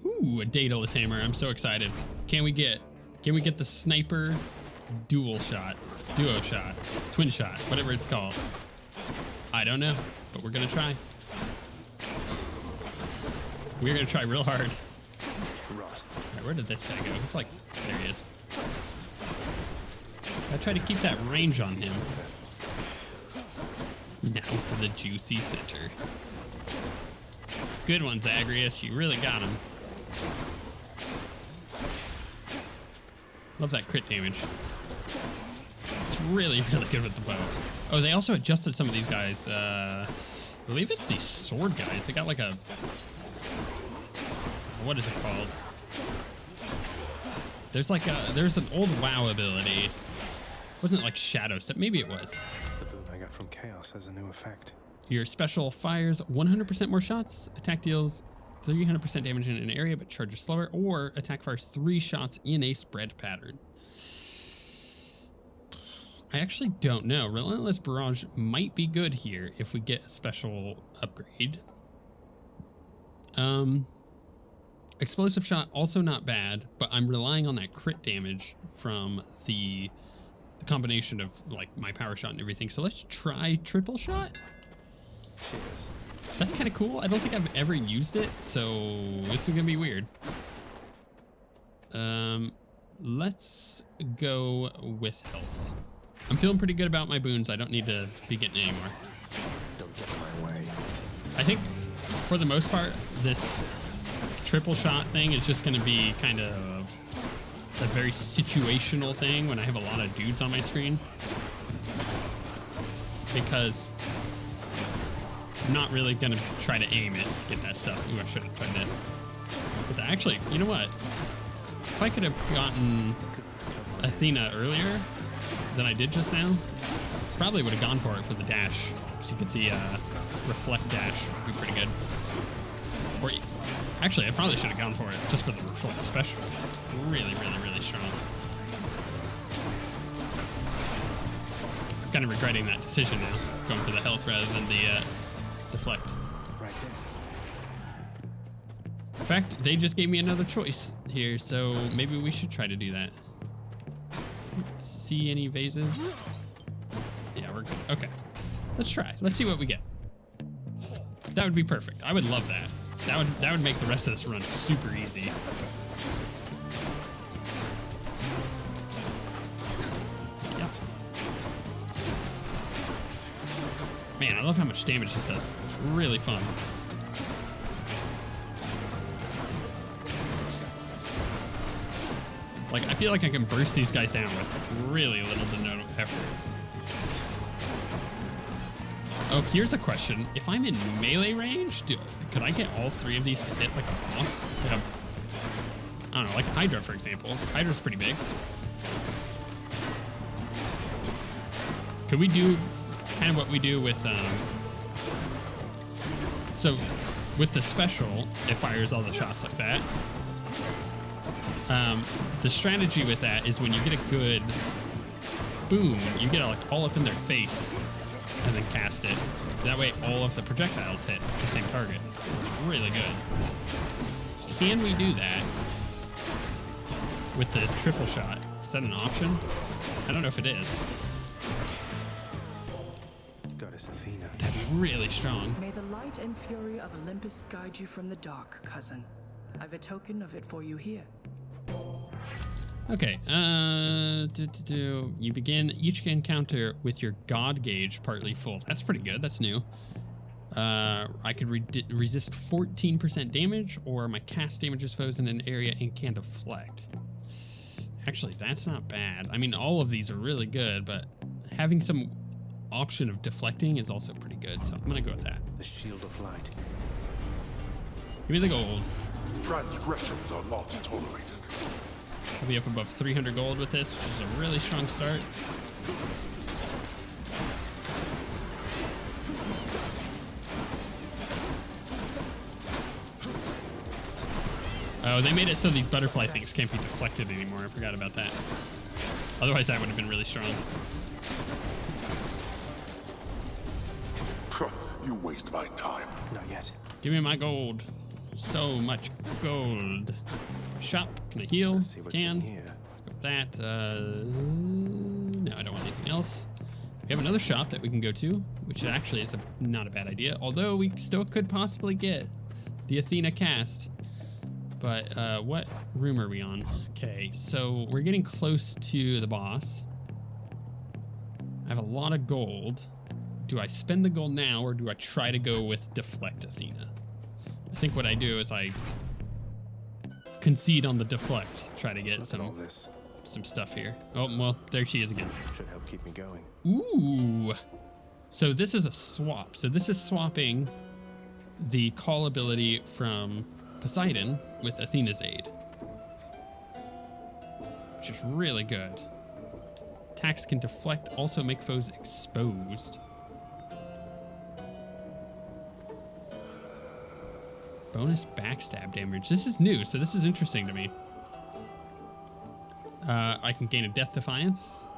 Ooh, a Daedalus hammer. I'm so excited. Can we get the sniper duo shot, twin shot, whatever it's called? I don't know, but we're gonna try. We're gonna try real hard. Right, where did this guy go? He's like, there he is. I try to keep that range on him. Now for the juicy center. Good one, Zagreus. You really got him. Love that crit damage. It's really, really good with the bow. Oh, they also adjusted some of these guys. I believe it's these sword guys. They got like a... What is it called? There's like a... There's an old WoW ability. Wasn't it like Shadow Step? Maybe it was. The boon I got from Chaos has a new effect. Your special fires 100% more shots. Attack deals 300% damage in an area, but charges slower. Or attack fires 3 shots in a spread pattern. I actually don't know. Relentless Barrage might be good here if we get a special upgrade. Explosive Shot, also not bad, but I'm relying on that crit damage from the combination of like my power shot and everything. So let's try triple shot. Cheers. That's kind of cool. I don't think I've ever used it, so this is gonna be weird. Let's go with health. I'm feeling pretty good about my boons. I don't need to be getting any more. Don't get in my way. I think for the most part, this triple shot thing is just gonna be kind of a very situational thing when I have a lot of dudes on my screen. Because I'm not really gonna try to aim it to get that stuff. Ooh, I should have tried that. But actually, you know what? If I could have gotten Athena earlier than I did just now, probably would have gone for it for the dash. So you get the reflect dash, would be pretty good. Or actually, I probably should have gone for it just for the reflect special. Really, really, really strong. I'm kind of regretting that decision now, going for the health rather than the deflect. Right there. In fact, they just gave me another choice here, so maybe we should try to do that. See any vases? Yeah, we're good. Okay, let's try. Let's see what we get. That would be perfect. I would love that. That would make the rest of this run super easy. Yeah. Man, I love how much damage this does. It's really fun. Like, I feel like I can burst these guys down with really little to no effort. Oh, here's a question. If I'm in melee range, could I get all 3 of these to hit like a boss? Like I don't know, like Hydra, for example. Hydra's pretty big. Could we do kind of what we do with, so with the special, it fires all the shots like that. The strategy with that is when you get a good boom, you get like all up in their face and then cast it. That way all of the projectiles hit the same target. It's really good. Can we do that with the triple shot? Is that an option? I don't know if it is. Goddess Athena. That'd be really strong. May the light and fury of Olympus guide you from the dark, cousin. I've a token of it for you here. Okay, you begin each encounter with your God gauge partly full. That's pretty good, that's new. I could resist 14% damage, or my cast damages foes in an area and can deflect. Actually, that's not bad. I mean, all of these are really good, but having some option of deflecting is also pretty good, so I'm gonna go with that. The shield of light. Give me the gold. Transgressions are not tolerated. I'll be up above 300 gold with this, which is a really strong start. Oh, they made it so these butterfly things can't be deflected anymore. I forgot about that. Otherwise, that would have been really strong. You waste my time. Not yet. Give me my gold. So much gold. Can I shop? Can I heal? Let's see what's Can. in here. With that, no, I don't want anything else. We have another shop that we can go to, which actually is not a bad idea. Although we still could possibly get the Athena cast. But what room are we on? Okay, so we're getting close to the boss. I have a lot of gold. Do I spend the gold now, or do I try to go with deflect Athena? I think what I do is I concede on the deflect, try to get Look at all this. some stuff here. Oh, well, there she is again. Should help keep me going. Ooh. So this is a swap. So this is swapping the call ability from Poseidon with Athena's aid, which is really good. Attacks can deflect, also make foes exposed. Bonus backstab damage. This is new, so this is interesting to me. I can gain a death defiance,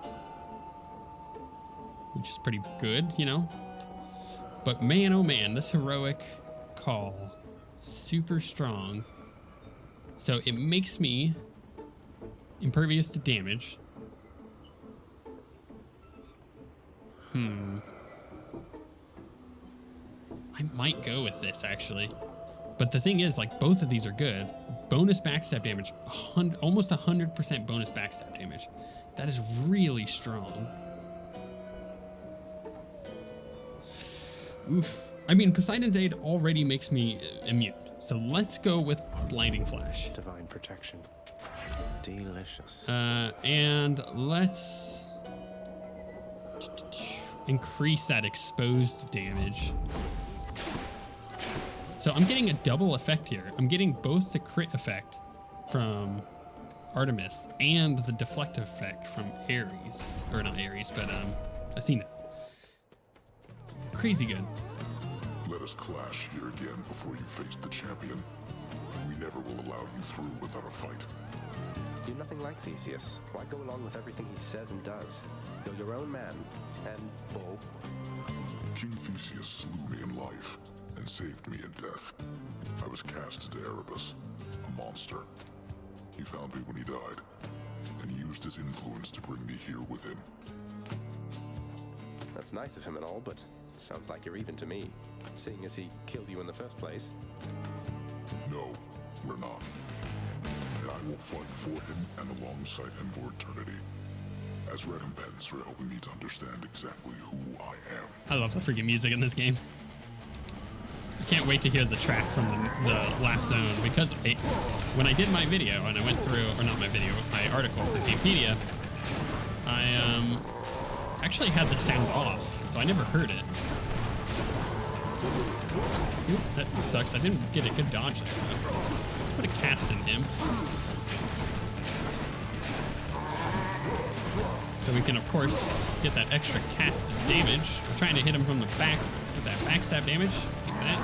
which is pretty good, you know. But man, oh man, this heroic call, super strong. So it makes me impervious to damage. I might go with this actually. But the thing is, like, both of these are good. Bonus backstab damage, almost 100% bonus backstab damage. That is really strong. Oof. I mean, Poseidon's aid already makes me immune. So let's go with blinding flash. Divine protection. Delicious. And let's increase that exposed damage. So I'm getting a double effect here. I'm getting both the crit effect from Artemis and the deflect effect from Ares. Or not Ares, but Athena. Crazy good. Let us clash here again before you face the champion. We never will allow you through without a fight. You're nothing like Theseus. Why go along with everything he says and does? You're your own man. And bull. King Theseus slew me in life and saved me in death. I was cast into Erebus, a monster. He found me when he died, and used his influence to bring me here with him. That's nice of him and all, but sounds like you're even to me, seeing as he killed you in the first place. No, we're not. I will fight for him and alongside him for eternity, as recompense for helping me to understand exactly who I am. I love the freaking music in this game. I can't wait to hear the track from the last zone, because when I did my video and I went through, or not my video, my article for Gamepedia, I actually had the sound off, so I never heard it. Oop, that sucks. I didn't get a good dodge there. Let's put a cast in him. So we can, of course, get that extra cast damage. We're trying to hit him from the back with that backstab damage. Like that.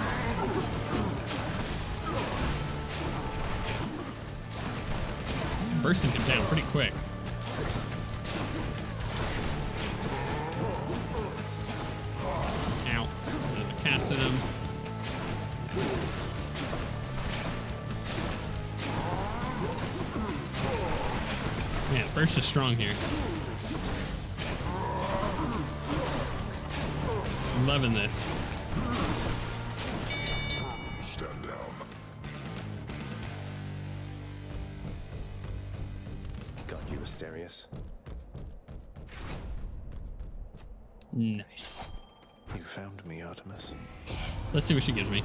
Bursting him down pretty quick. Ow. Another cast at him. Man, burst is strong here. Loving this. Stand down. Got you, Asterius. Nice. You found me, Artemis. Let's see what she gives me.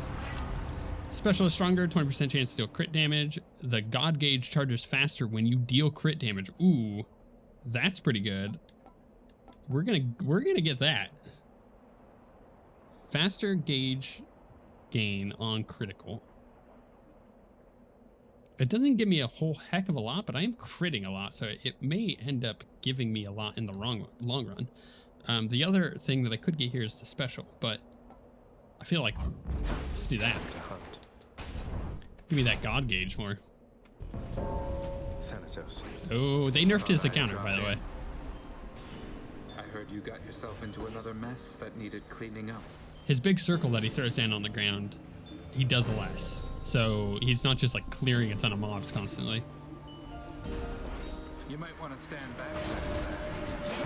Special is stronger, 20% chance to deal crit damage. The God Gauge charges faster when you deal crit damage. Ooh, that's pretty good. We're gonna get that. Faster gauge gain on critical. It doesn't give me a whole heck of a lot, but I am critting a lot, so it may end up giving me a lot in the long run. The other thing that I could get here is the special, but I feel like let's do that. To hunt. Give me that God Gauge more. Thanatos. Oh, they nerfed his encounter, by the way. I heard you got yourself into another mess that needed cleaning up. his big circle that he throws down on the ground, he does less. So he's not just like clearing a ton of mobs constantly. You might want to stand back.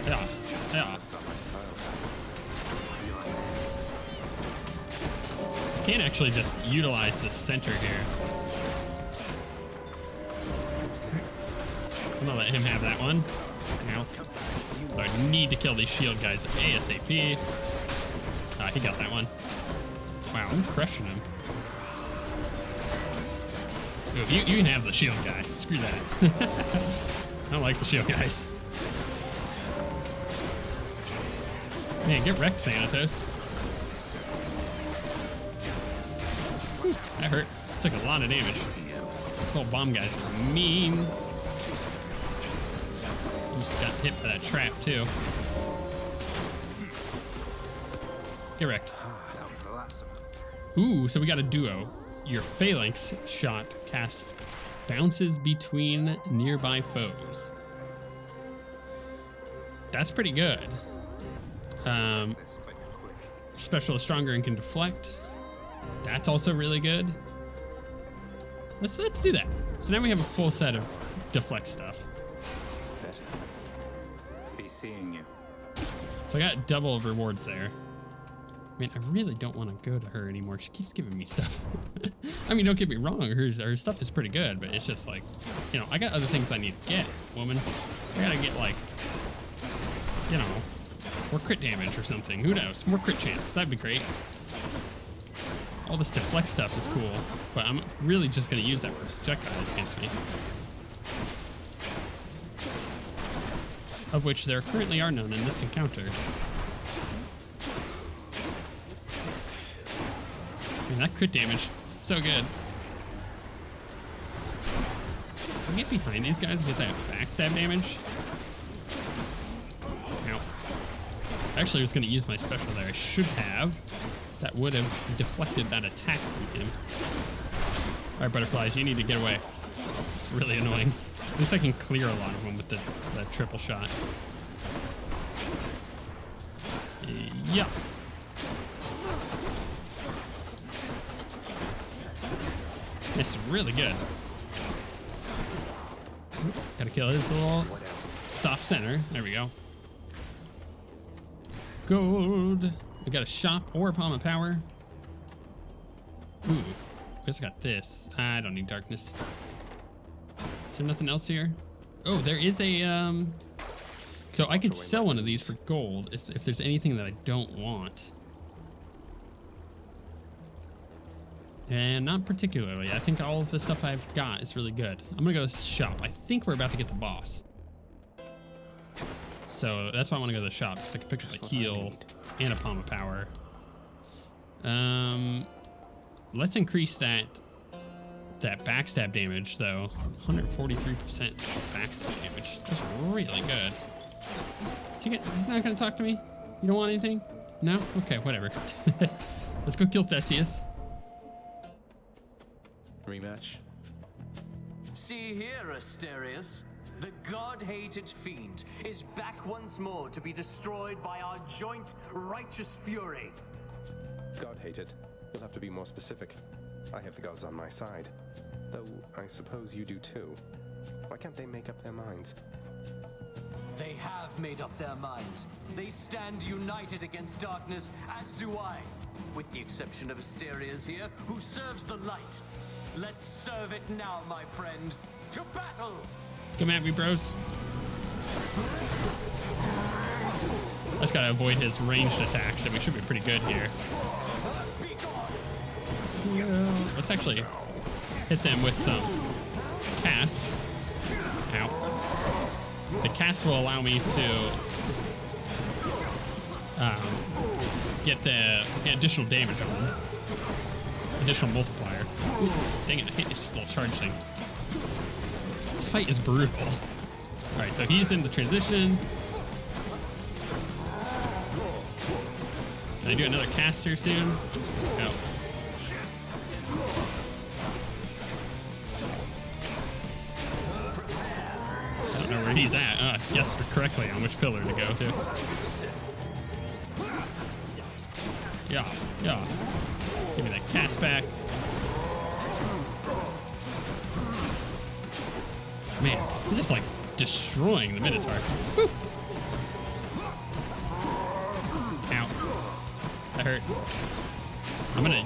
Yeah, yeah. That's not my style. Can't actually just utilize the center here. Who's next? I'm gonna let him have that one. Now, I need to kill these shield guys ASAP. He got that one. Wow, I'm crushing him. Ooh, you can have the shield guy. Screw that. I don't like the shield guys. Man, get wrecked, Thanatos. Whew, that hurt. Took a lot of damage. These old bomb guys are mean. Just got hit by that trap, too. Get wrecked. That was the last of them. Ooh, so we got a duo. Your phalanx shot cast bounces between nearby foes. That's pretty good. This, but you're quick. Special is stronger and can deflect. That's also really good. Let's do that. So now we have a full set of deflect stuff. Better. Be seeing you. So I got double rewards there. I mean, I really don't want to go to her anymore. She keeps giving me stuff. I mean, don't get me wrong. Her stuff is pretty good, but it's just like, you know, I got other things I need to get, woman. I gotta get like, you know, more crit damage or something. Who knows? More crit chance. That'd be great. All this deflect stuff is cool, but I'm really just gonna use that for projectiles against me. Of which there currently are none in this encounter. Man, that crit damage is so good. Can I get behind these guys and get that backstab damage? Ow. Actually, I was going to use my special there. I should have. That would have deflected that attack from him. All right, butterflies, you need to get away. It's really annoying. At least I can clear a lot of them with the triple shot. Yeah. It's really good. Gotta kill his little soft center. There we go. Gold. We got a shop or a palm of power. Ooh, we just got this. I don't need darkness. Is there nothing else here? Oh, there is a, so I could sell one of these for gold if there's anything that I don't want. And not particularly. I think all of the stuff I've got is really good. I'm gonna go to the shop. I think we're about to get the boss. So that's why I want to go to the shop, because I can pick up a heal and a palm of power. Let's increase that backstab damage though. 143% backstab damage. That's really good. So he's not gonna talk to me? You don't want anything? No? Okay, whatever. Let's go kill Theseus. Rematch. See here, Asterius. The god-hated fiend is back once more to be destroyed by our joint righteous fury. God-hated. You'll have to be more specific. I have the gods on my side. Though, I suppose you do too. Why can't they make up their minds? They have made up their minds. They stand united against darkness, as do I. With the exception of Asterius here, who serves the light. Let's serve it now, my friend. To battle! Come at me, bros. I just gotta avoid his ranged attacks, and we should be pretty good here. Yeah. Let's actually hit them with some casts. Ow. The cast will allow me to get additional damage on them. Additional multiplier. Ooh, dang it, I hate this little charge thing. This fight is brutal. Alright, so he's in the transition. Can I do another cast here soon? No. I don't know where he's at. I guessed correctly on which pillar to go to. Yeah, yeah. Give me that cast back. Man, I'm just like destroying the Minotaur. Whew. Ow. That hurt. I'm gonna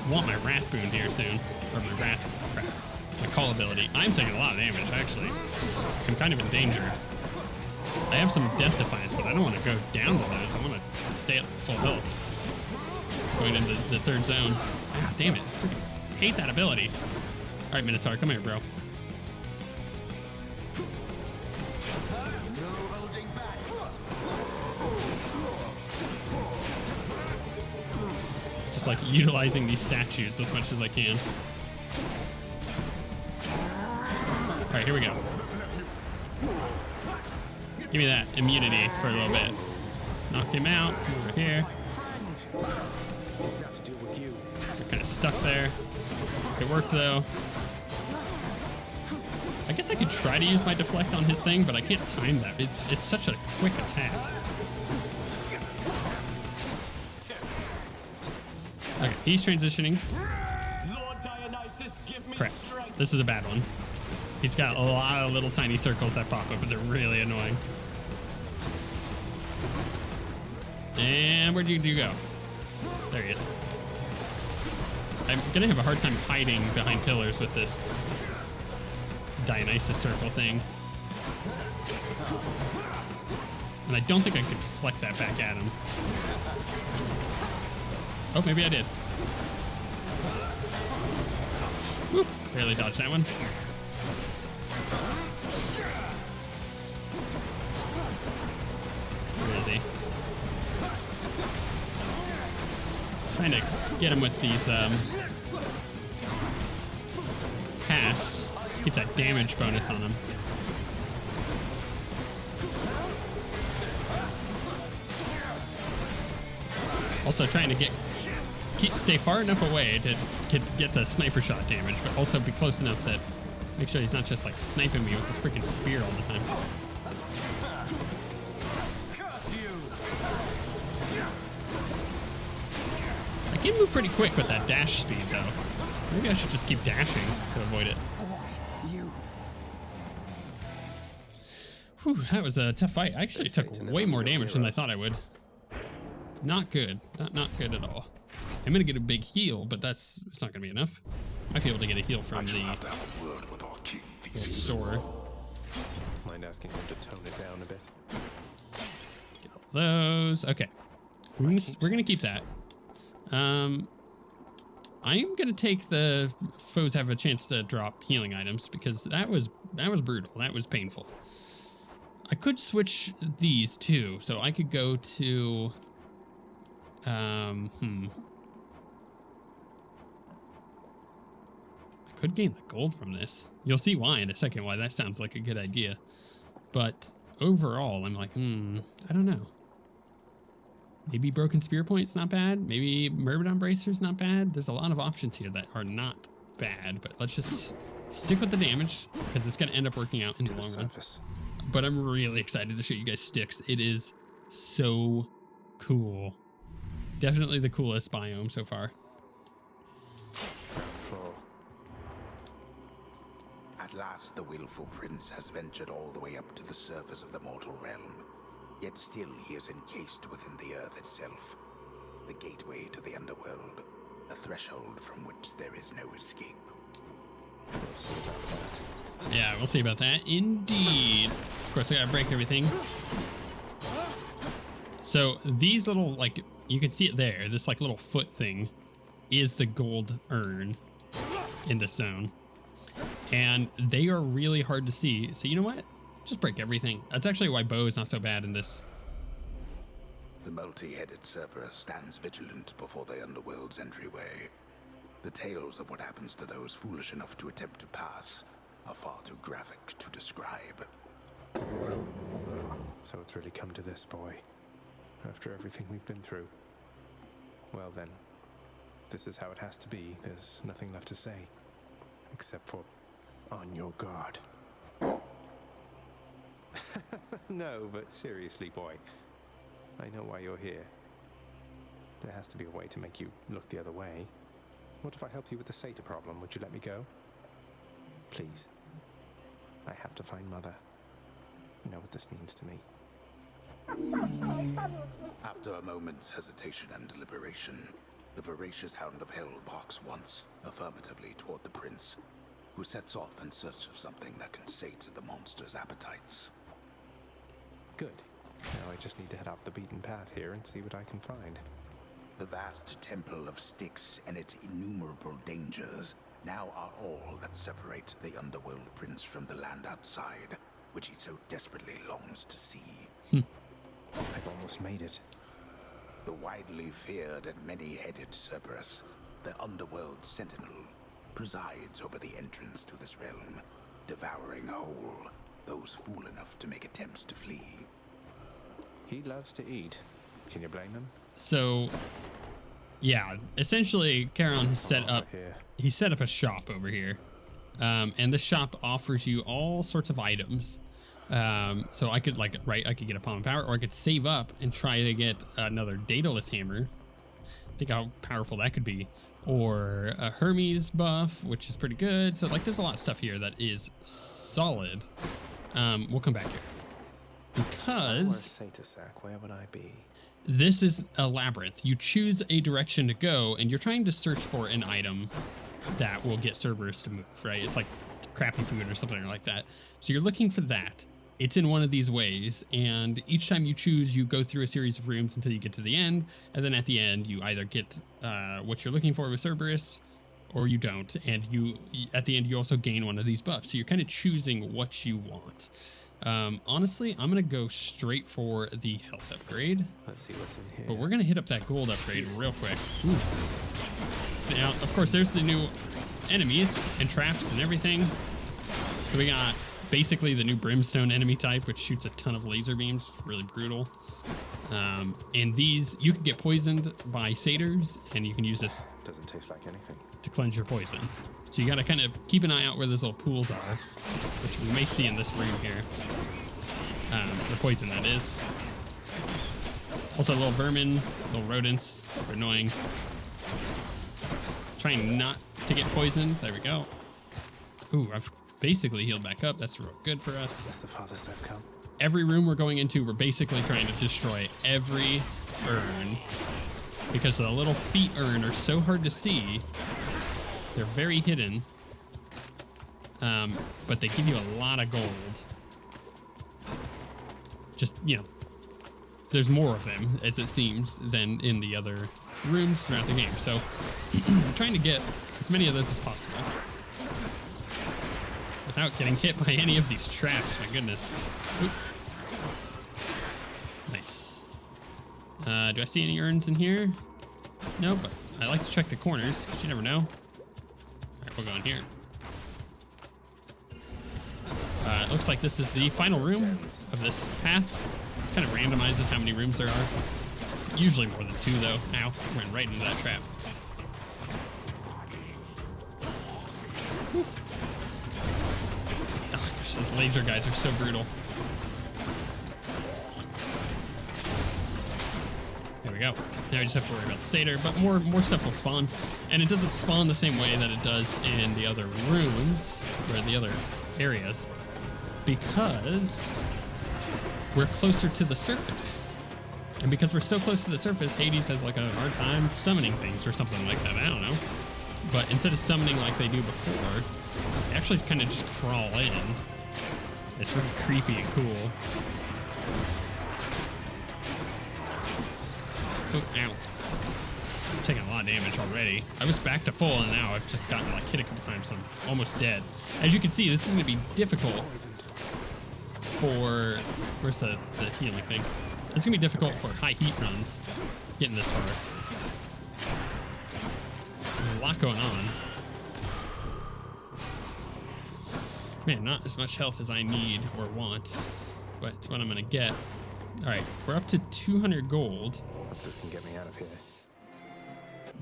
want my Wrath boon here soon. Or my Wrath, crap. My call ability. I'm taking a lot of damage, actually. I'm kind of in danger. I have some Death Defiance, but I don't want to go down to those. I want to stay at full health. Going into the third zone. Ah, damn it. I freaking hate that ability. All right, Minotaur, come here, bro. Just like utilizing these statues as much as I can. All right, here we go. Give me that immunity for a little bit. Knock him out. Over here. They're kind of stuck there. It worked though. I guess I could try to use my deflect on his thing, but I can't time that. It's such a quick attack. Okay, he's transitioning. Crap. This is a bad one. He's got a lot of little tiny circles that pop up, but they're really annoying. And where'd you go? There he is. I'm gonna have a hard time hiding behind pillars with this Dionysus circle thing. And I don't think I could flex that back at him. Oh, maybe I did. Whew, barely dodged that one. Where is he? Trying to get him with these casts. Keeps that damage bonus on him. Also trying to stay far enough away to get the sniper shot damage, but also be close enough that make sure he's not just like sniping me with his freaking spear all the time. I can move pretty quick with that dash speed though. Maybe I should just keep dashing to avoid it. Whew, that was a tough fight. I actually took way more damage than I thought I would. Not good. Not good at all. I'm gonna get a big heal, but it's not gonna be enough. Might be able to get a heal from the little store. Mind asking him to tone it down a bit? Get all those. Okay. We're gonna keep that. I am gonna take the foes have a chance to drop healing items because that was brutal. That was painful. I could switch these too, so I could go to I could gain the gold from this. You'll see why in a second, why that sounds like a good idea. But overall, I'm like, I don't know. Maybe Broken Spear Point's not bad. Maybe Myrmidon Bracer's not bad. There's a lot of options here that are not bad, but let's just stick with the damage because it's going to end up working out in the long run. But I'm really excited to show you guys Styx. It is so cool. Definitely the coolest biome so far. At last, the willful prince has ventured all the way up to the surface of the mortal realm. Yet still he is encased within the earth itself. The gateway to the underworld. A threshold from which there is no escape. We'll see about that. Yeah, we'll see about that. Indeed. Of course, I gotta break everything. So these little, like, you can see it there. This, like, little foot thing is the gold urn in this zone. And they are really hard to see. So you know what? Just break everything. That's actually why bow is not so bad in this. The multi-headed Cerberus stands vigilant before the underworld's entryway. The tales of what happens to those foolish enough to attempt to pass are far too graphic to describe. So it's really come to this, boy. After everything we've been through. Well then, this is how it has to be. There's nothing left to say. Except for, on your guard. No, but seriously, boy. I know why you're here. There has to be a way to make you look the other way. What if I help you with the satyr problem? Would you let me go? Please. I have to find Mother. You know what this means to me. After a moment's hesitation and deliberation, the voracious hound of hell barks once, affirmatively toward the prince, who sets off in search of something that can sate the monster's appetites. Good. Now I just need to head off the beaten path here and see what I can find. The vast temple of Styx and its innumerable dangers now are all that separates the underworld prince from the land outside, which he so desperately longs to see. I've almost made it. The widely feared and many-headed Cerberus, the underworld sentinel, presides over the entrance to this realm, devouring whole those fool enough to make attempts to flee. He loves to eat. Can you blame him? So, yeah, essentially, Charon has set Over up. here. He set up a shop over here, and this shop offers you all sorts of items. So I could I could get a palm of power, or I could save up and try to get another Daedalus hammer. Think how powerful that could be, or a Hermes buff, which is pretty good. So like, there's a lot of stuff here that is solid. We'll come back here because Satyr sack, where would I be? this is a labyrinth. You choose a direction to go, and you're trying to search for an item that will get Cerberus to move, right? It's like crappy food or something like that. So you're looking for that. It's in one of these ways, and each time you choose, you go through a series of rooms until you get to the end, and then at the end, you either get what you're looking for with Cerberus, or you don't, and at the end, you also gain one of these buffs. So you're kind of choosing what you want. Honestly, I'm gonna go straight for the health upgrade. Let's see what's in here. But we're gonna hit up that gold upgrade real quick. Ooh. Now, of course, there's the new enemies and traps and everything. So we got basically the new brimstone enemy type, which shoots a ton of laser beams. Really brutal. And these, you can get poisoned by satyrs, and you can use this Doesn't taste like anything. to cleanse your poison. So you gotta kind of keep an eye out where those little pools are, which we may see in this room here. The poison, that is. Also, little vermin, little rodents, they're annoying. Trying not to get poisoned. There we go. Ooh, I've basically healed back up. That's real good for us. That's the farthest I've come. Every room we're going into, we're basically trying to destroy every urn, because the little feet urn are so hard to see. They're very hidden, but they give you a lot of gold. Just, you know, there's more of them, as it seems, than in the other rooms throughout the game. So I'm trying to get as many of those as possible without getting hit by any of these traps. My goodness. Oop. Nice. Do I see any urns in here? No, but I like to check the corners, because you never know. Alright, we'll go in here. It looks like this is the final room of this path. Kind of randomizes how many rooms there are. Usually more than 2, though. Ow, ran right into that trap. Whew. Oh gosh, those laser guys are so brutal. There we go. Now we just have to worry about the satyr, but more stuff will spawn. And it doesn't spawn the same way that it does in the other rooms, or the other areas, because we're closer to the surface. And because we're so close to the surface, Hades has like a hard time summoning things or something like that. I don't know. But instead of summoning like they do before, they actually kind of just crawl in. It's really creepy and cool. Oh, ow. I've taken a lot of damage already. I was back to full, and now I've just gotten like hit a couple times, so I'm almost dead. As you can see, this is going to be difficult for... Where's the healing thing? It's going to be difficult for high heat runs, getting this far. There's a lot going on. Man, not as much health as I need or want, but it's what I'm going to get. All right, we're up to 200 gold. Hope this can get me out of here.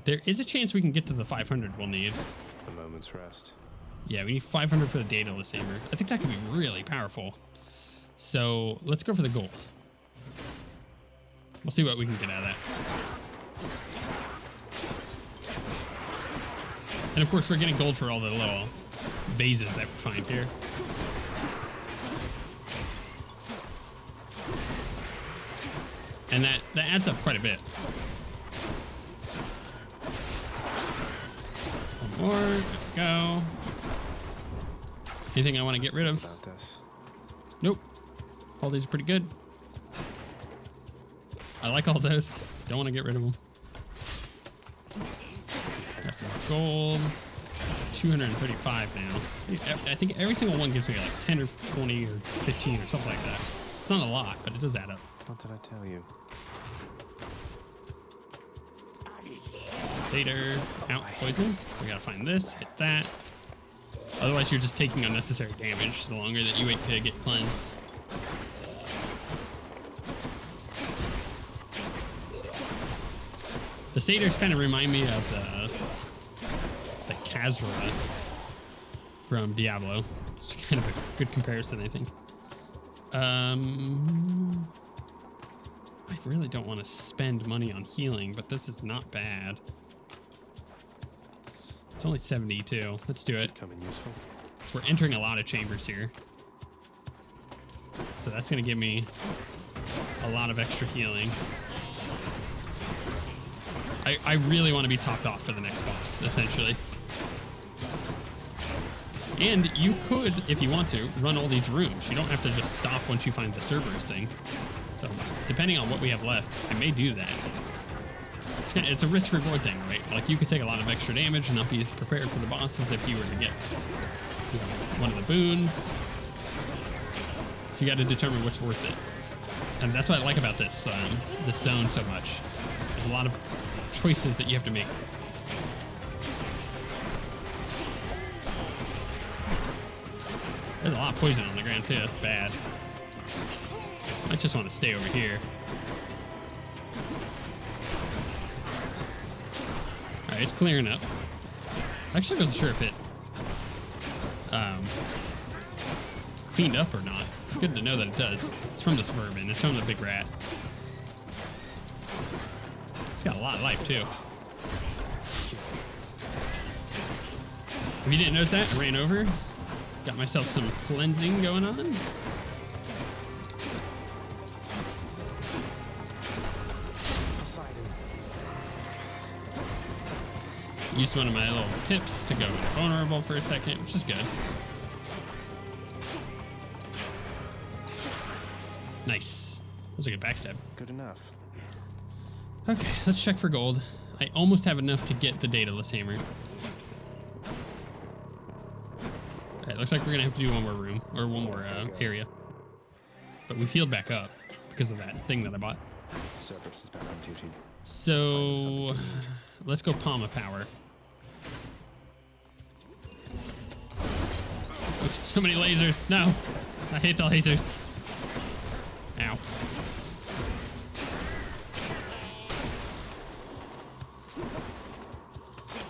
There is a chance we can get to the 500 we'll need. A moment's rest. Yeah, we need 500 for the Daedalus hammer. I think that could be really powerful. So let's go for the gold. We'll see what we can get out of that. And of course, we're getting gold for all the little vases that we find here. And that adds up quite a bit. One more, go. Anything I want to get rid of? About this. Nope. All these are pretty good. I like all those. Don't want to get rid of them. Got some gold. 235 now. I think every single one gives me like 10 or 20 or 15 or something like that. It's not a lot, but it does add up. What did I tell you? Satyr out poisons. So we gotta find this, hit that. Otherwise you're just taking unnecessary damage the longer that you wait to get cleansed. The satyrs kind of remind me of the Khazra from Diablo. It's kind of a good comparison, I think. I really don't want to spend money on healing, but this is not bad. It's only 72. Let's do it. Come in useful. So we're entering a lot of chambers here. So that's going to give me a lot of extra healing. I really want to be topped off for the next boss, essentially. And you could, if you want to, run all these rooms. You don't have to just stop once you find the Zagreus thing. So, depending on what we have left, I may do that. It's a risk-reward thing, right? Like, you could take a lot of extra damage and not be as prepared for the bosses if you were to get, you know, one of the boons. So you got to determine what's worth it. And that's what I like about this zone so much. There's a lot of choices that you have to make. There's a lot of poison on the ground too, that's bad. I just want to stay over here. Alright, it's clearing up. I actually wasn't sure if it cleaned up or not. It's good to know that it does. It's from this vermin, it's from the big rat. It's got a lot of life too. If you didn't notice that, I ran over. Got myself some cleansing going on. Used one of my little pips to go invulnerable for a second, which is good. Nice. That was a good backstab. Good enough. Okay, let's check for gold. I almost have enough to get the Daedalus hammer. Alright, looks like we're gonna have to do one more room, or one more area. But we healed back up because of that thing that I bought. Cerberus is back on duty. So, let's go Palm of Power. Oops, so many lasers. No, I hate the lasers. Ow.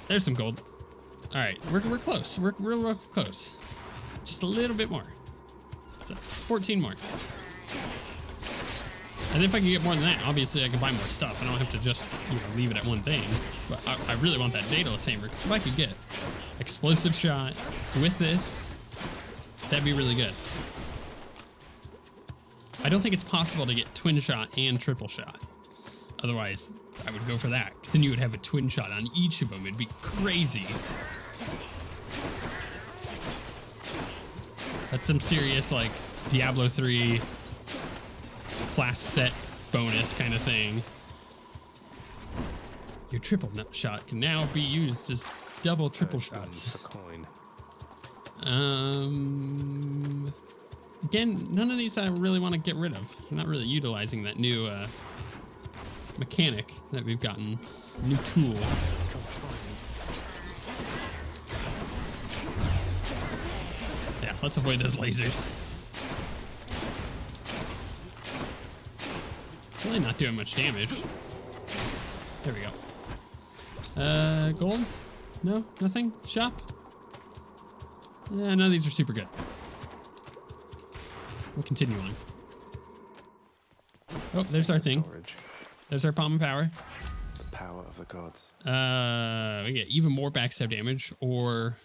There's some gold. All right, we're close. We're real close. Just a little bit more. So 14 more. And if I can get more than that, obviously I can buy more stuff. I don't have to just, you know, leave it at one thing. But I really want that Daedalus hammer, because if I could get explosive shot with this, that'd be really good. I don't think it's possible to get twin shot and triple shot. Otherwise, I would go for that, because then you would have a twin shot on each of them. It'd be crazy. That's some serious, like, Diablo 3 class set bonus kind of thing. Your triple shot can now be used as double triple shots. Again, none of these I really want to get rid of. I'm not really utilizing that new mechanic that we've gotten. New tool. Yeah, let's avoid those lasers. Really not doing much damage. There we go. Gold? No? Nothing? Shop? Yeah, none of these are super good. We'll continue on. Oh, there's our thing. There's our Palm of Power. power of the gods. We get even more backstab damage, or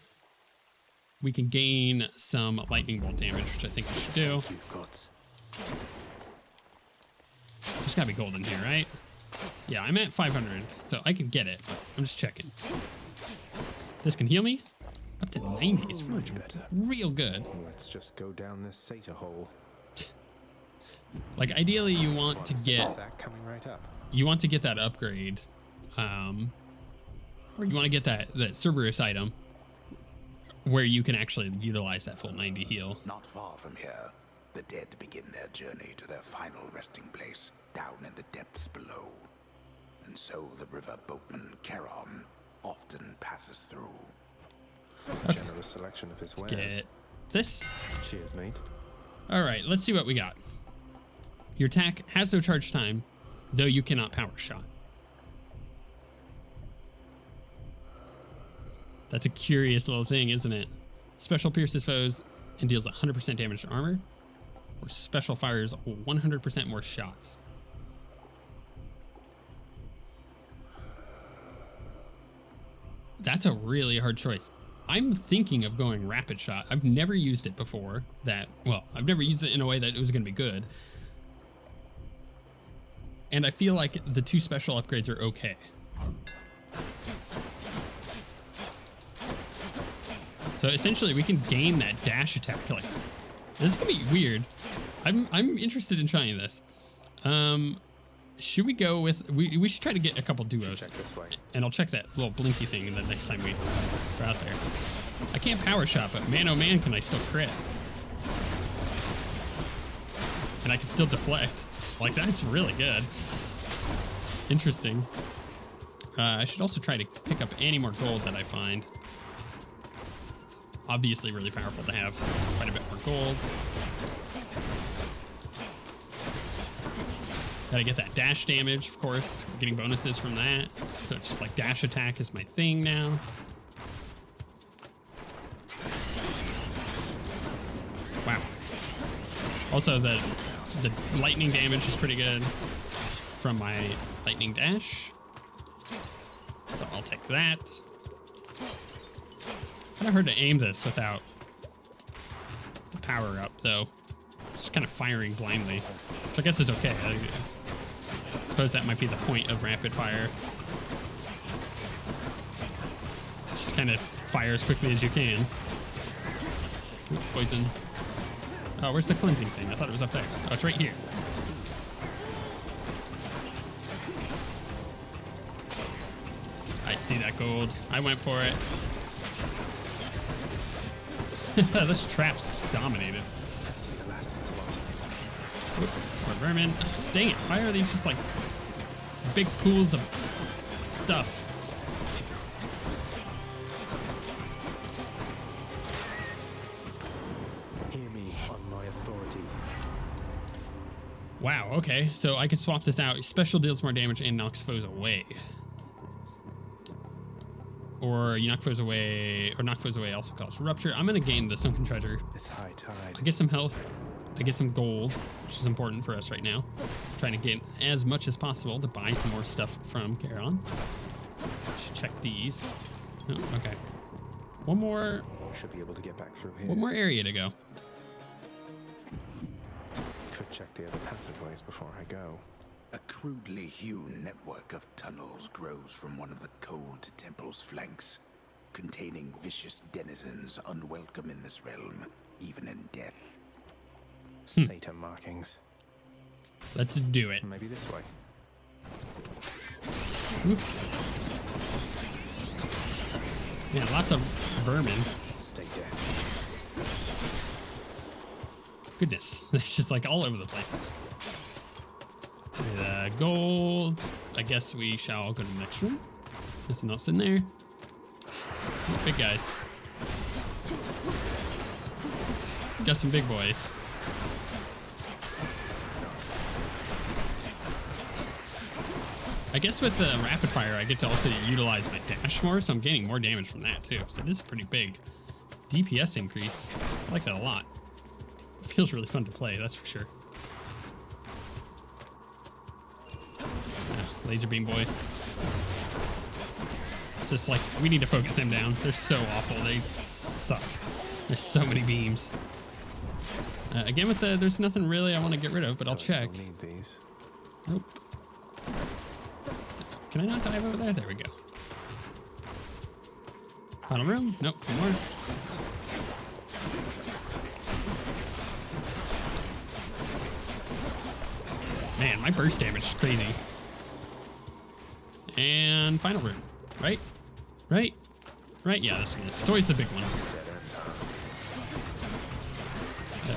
we can gain some lightning bolt damage, which I think we should do. You gods. There's gotta be gold in here, right? Yeah, I'm at 500, so I can get it. I'm just checking. This can heal me? Up to 90 is Much better. real good. Let's just go down this Sata hole. Like, ideally, you want to get... Zach coming right up. You want to get that upgrade, or you want to get that Zagreus item where you can actually utilize that full 90 heal. Not far from here, the dead begin their journey to their final resting place down in the depths below. And so the river boatman Charon often passes through. Okay. Generous selection of his wares. Get this. Cheers, mate. All right, let's see what we got. Your attack has no charge time, though you cannot power shot. That's a curious little thing, isn't it? Special pierces foes and deals 100% damage to armor, or special fires 100% more shots. That's a really hard choice. I'm thinking of going rapid shot. I've never used it before. I've never used it in a way that it was going to be good. And I feel like the two special upgrades are okay. So essentially we can gain that dash attack. Like, this is gonna be weird. I'm interested in trying this. Should we go with, we should try to get a couple duos. Check this way. And I'll check that little blinky thing the next time we're out there. I can't power shot, but man oh man can I still crit. And I can still deflect. Like, that's really good. Interesting. I should also try to pick up any more gold that I find. Obviously really powerful to have quite a bit more gold. Gotta get that dash damage, of course. Getting bonuses from that. So it's just like dash attack is my thing now. Wow. Also, the lightning damage is pretty good from my lightning dash. So I'll take that. Kind of hard to aim this without the power up, though. Just kind of firing blindly, which I guess is okay. I suppose that might be the point of rapid fire. Just kind of fire as quickly as you can. Ooh, poison. Oh, where's the cleansing thing? I thought it was up there. Oh, it's right here. I see that gold. I went for it. This trap's dominated. More vermin. Dang it. Why are these just like big pools of stuff? Hear me on my authority. Wow, okay. So I can swap this out. Special deals more damage and knocks foes away. Or you knock foes away, or knock foes away also causes rupture. I'm gonna gain the sunken treasure. It's high tide. I get some health. I get some gold, which is important for us right now. Trying to get as much as possible to buy some more stuff from Charon. I should check these. Oh, okay. One more. Should be able to get back through here. One more area to go. Could check the other passageways before I go. A crudely hewn network of tunnels grows from one of the cold temple's flanks, containing vicious denizens unwelcome in this realm, even in death. Satan markings. Let's do it. Maybe this way. Oof. Yeah, lots of vermin. Stay dead. Goodness, it's just like all over the place. The gold. I guess we shall go to the next room. Nothing else in there. Oh, big guys. Got some big boys. I guess with the rapid fire, I get to also utilize my dash more, so I'm gaining more damage from that too. So this is a pretty big DPS increase. I like that a lot. It feels really fun to play, that's for sure. Laser beam boy. It's just like, we need to focus him down. They're so awful. They suck. There's so many beams. Again, with the, there's nothing really I want to get rid of, but I'll check. Still need these. Nope. Can I not dive over there? There we go. Final room? Nope, no more. Man, my burst damage is crazy. And final room. Right? Right? Right? Yeah, this one is. It's always the big one.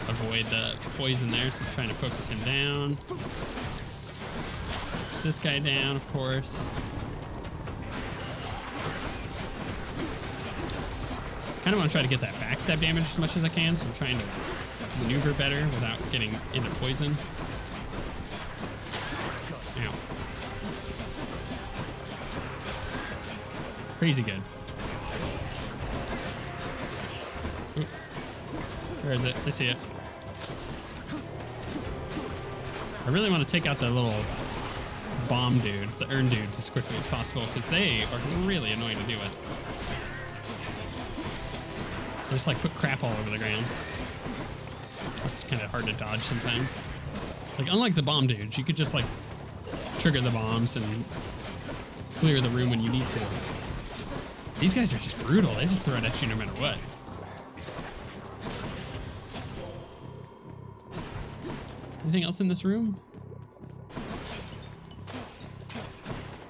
Avoid the poison there, so I'm trying to focus him down. Focus this guy down, of course. Kind of want to try to get that backstab damage as much as I can, so I'm trying to maneuver better without getting into poison. Ow. Crazy good. Oop. Where is it? I see it. I really want to take out the little bomb dudes, the urn dudes, as quickly as possible, because they are really annoying to deal with. They just like put crap all over the ground. It's kind of hard to dodge sometimes. Like, unlike the bomb dudes, you could just like trigger the bombs and clear the room when you need to. These guys are just brutal. They just throw it at you no matter what. Anything else in this room?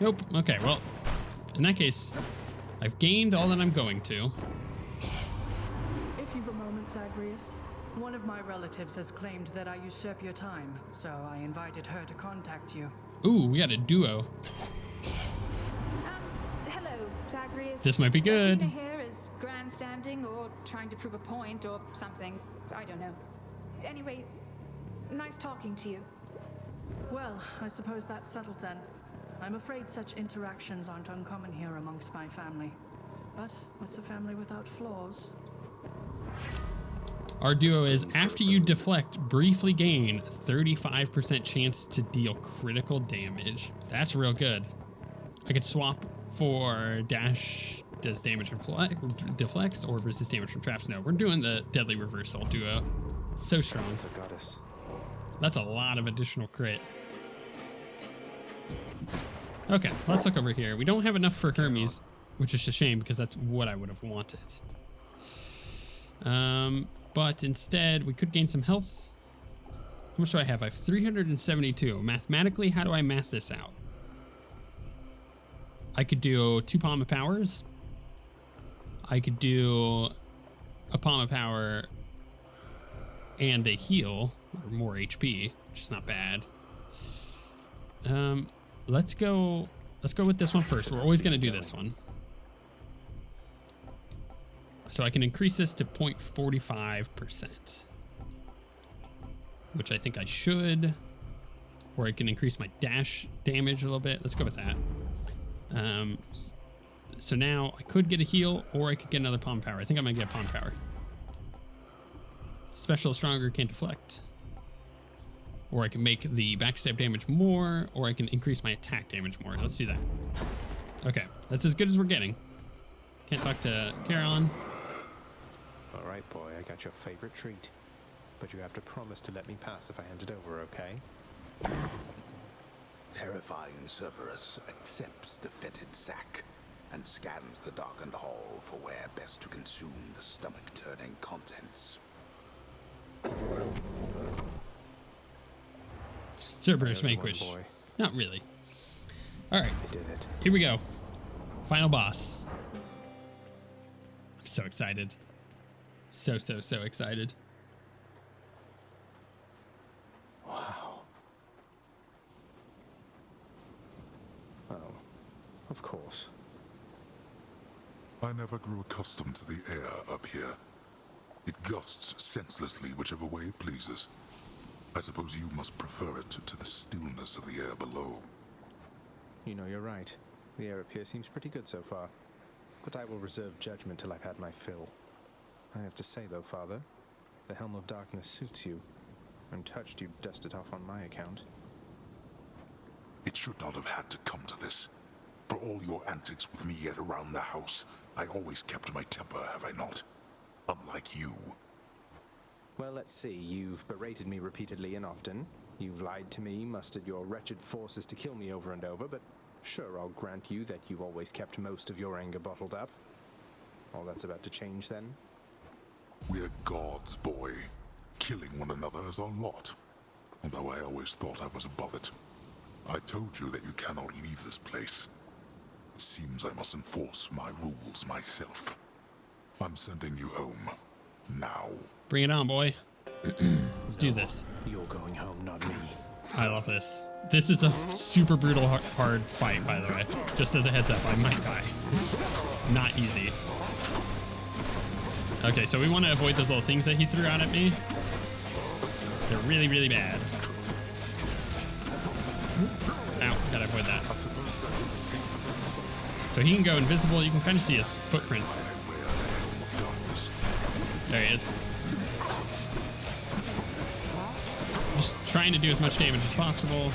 Nope. Okay, well, in that case, I've gained all that I'm going to. If you've a moment, Zagreus, one of my relatives has claimed that I usurp your time, so I invited her to contact you. Ooh, we got a duo. Hello, Zagreus. This might be good. Athena here is grandstanding or trying to prove a point or something. I don't know. Anyway, nice talking to you. Well, I suppose that's settled then. I'm afraid such interactions aren't uncommon here amongst my family. But what's a family without flaws? Our duo is, after you deflect, briefly gain 35% chance to deal critical damage. That's real good. I could swap for dash does damage from deflects or resist damage from traps. No, we're doing the deadly reversal duo. So strong. The goddess. That's a lot of additional crit. Okay, let's look over here. We don't have enough for Hermes, which is a shame because that's what I would have wanted. But instead, we could gain some health. How much do I have? I have 372. Mathematically, how do I math this out? I could do 2 Palm of Powers. I could do a Palm of Power and a heal, or more HP, which is not bad. Let's go with this one first. We're always gonna do this one. So I can increase this to 0.45%, which I think I should, or I can increase my dash damage a little bit. Let's go with that. So now I could get a heal, or I could get another Palm Power. I think I'm gonna get Palm Power. Special stronger, can't deflect. Or I can make the backstab damage more, or I can increase my attack damage more. Let's do that. Okay, that's as good as we're getting. Can't talk to Charon. All right, boy, I got your favorite treat. But you have to promise to let me pass if I hand it over, okay? Terrifying Cerberus accepts the fetid sack and scans the darkened hall for where best to consume the stomach-turning contents. Cerberus vanquish. Boy. Not really. All right, I did it. here we go. Final boss. I'm so excited. So excited. Wow. Oh, of course. I never grew accustomed to the air up here. It gusts senselessly whichever way it pleases. I suppose you must prefer it to the stillness of the air below. You know, you're right. The air up here seems pretty good so far. But I will reserve judgment till I've had my fill. I have to say, though, Father, the Helm of Darkness suits you. I'm touched you dusted off on my account. It should not have had to come to this. For all your antics with me yet around the house, I always kept my temper, have I not? Unlike you. Well, let's see. You've berated me repeatedly and often. You've lied to me, mustered your wretched forces to kill me over and over, but sure, I'll grant you that you've always kept most of your anger bottled up. All that's about to change, then? We're gods, boy. Killing one another is our lot. Although I always thought I was above it. I told you that you cannot leave this place. It seems I must enforce my rules myself. I'm sending you home. Now. Bring it on, boy. Let's do this. You're going home, not me. I love this. This is a super brutal, hard fight, by the way. Just as a heads up, I might die. Not easy. Okay, so we want to avoid those little things that he threw out at me. They're really, really bad. Ow, gotta avoid that. So he can go invisible. You can kind of see his footprints. There he is. Just trying to do as much damage as possible.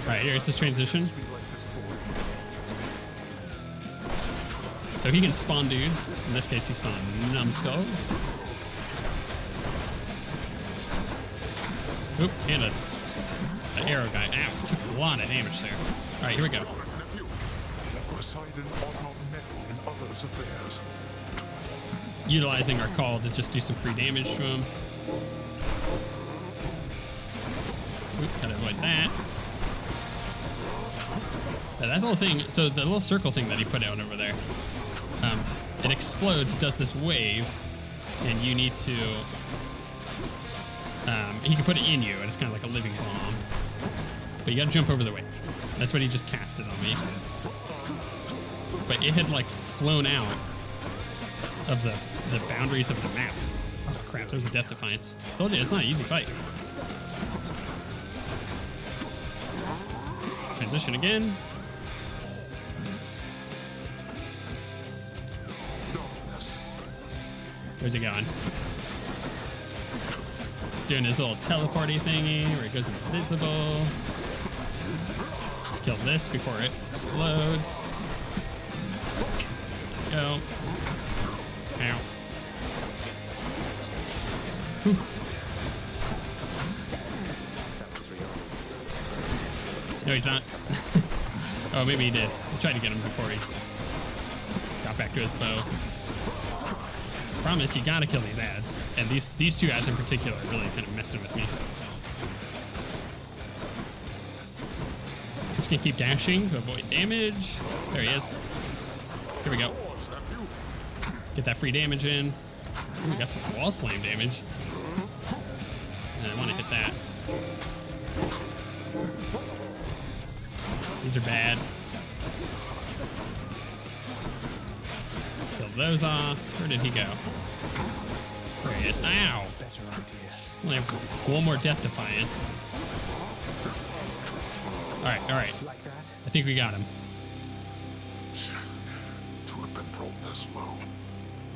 Alright, here's this transition. So he can spawn dudes. In this case, he spawned numbskulls. Oop, and it's the arrow guy. Ow, took a lot of damage there. Alright, here we go. Utilizing our call to just do some free damage to him. Oop, gotta avoid that. Now that whole thing, so the little circle thing that he put out over there, it explodes, does this wave, and you need to, he can put it in you, and it's kind of like a living bomb. But you gotta jump over the wave. That's what he just casted on me. But it had like flown out of the boundaries of the map. Oh crap, there's a Death Defiance. Told you, it's not an easy fight. Transition again. Where's he going? He's doing his little teleporty thingy where he goes invisible. Let's kill this before it explodes. Go. Ow. Oof. No, he's not. Oh, maybe he did. I tried to get him before he got back to his bow. Problem is, you gotta kill these ads. And these two ads in particular are really kind of messing with me. Just gonna keep dashing to avoid damage. There he is. Here we go. Get that free damage in. Ooh, we got some wall slam damage. And I want to hit that. These are bad. Kill those off. Where did he go? There he is. Ow! Only have one more Death Defiance. Alright, alright. I think we got him. To have been brought this low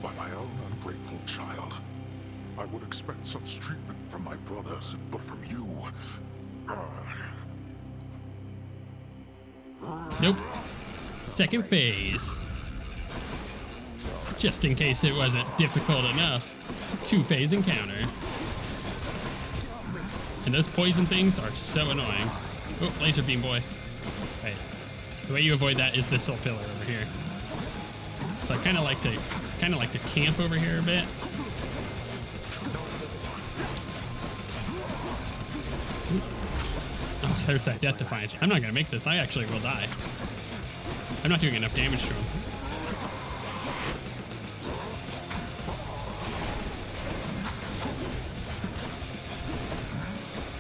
by my own ungrateful child. I would expect such treatment from my brothers, but from you... Nope. Second phase. Just in case it wasn't difficult enough. 2-phase encounter. And those poison things are so annoying. Oh, laser beam boy. Right. The way you avoid that is this little pillar over here. So I kind of like to camp over here a bit. Oh, there's that Death Defiance. I'm not gonna make this. I actually will die. I'm not doing enough damage to him.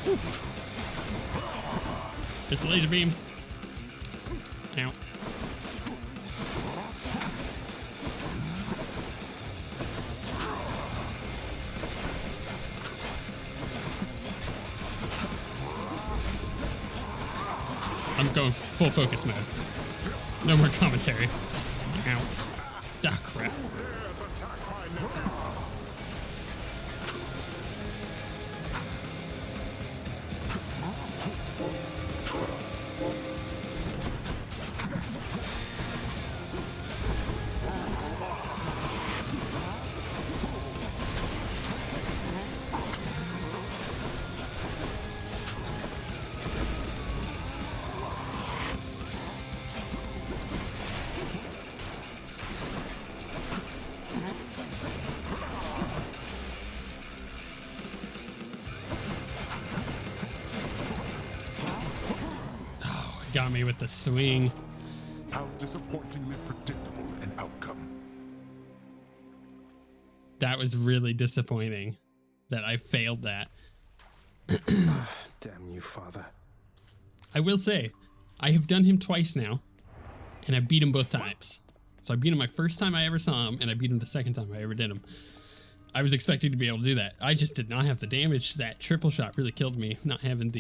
Whew. There's the laser beams. Ow. I'm going full focus mode. No more commentary. Ow. Ah, crap. got me with the swing. How disappointingly predictable an outcome. That was really disappointing that I failed that. Damn you, father. I will say, I have done him twice now, and I beat him both times. So I beat him my first time I ever saw him, and I beat him the second time I ever did him. I was expecting to be able to do that. I just did not have the damage. That triple shot really killed me, not having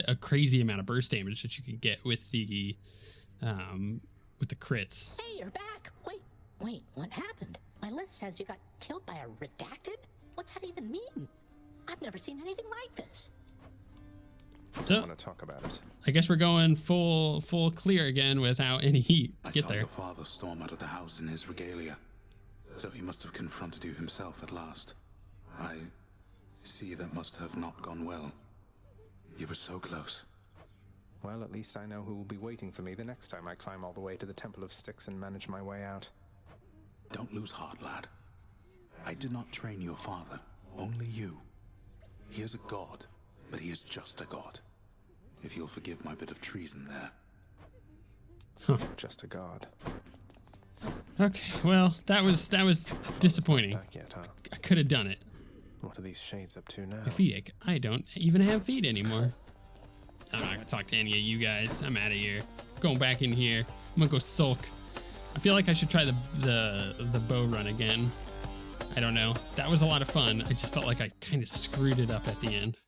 a crazy amount of burst damage that you can get with the crits. Hey, you're back. Wait, what happened? My list says you got killed by a redacted? What's that even mean? I've never seen anything like this. So, I want to talk about it. I guess we're going full clear again without any heat to get I saw there. your father storm out of the house in his regalia, so he must have confronted you himself at last. I see that must have not gone well. You were so close. Well, at least I know who will be waiting for me the next time I climb all the way to the Temple of Styx and manage my way out. Don't lose heart, lad. I did not train your father, only you. He is a god, but he is just a god. If you'll forgive my bit of treason there. Just a god. Okay, well, that was disappointing. Back yet, huh? I could have done it. What are these shades up to now? My feet ache. I don't even have feet anymore. I'm not gonna talk to any of you guys. I'm out of here. Going back in here. I'm gonna go sulk. I feel like I should try the bow run again. I don't know. That was a lot of fun. I just felt like I kind of screwed it up at the end.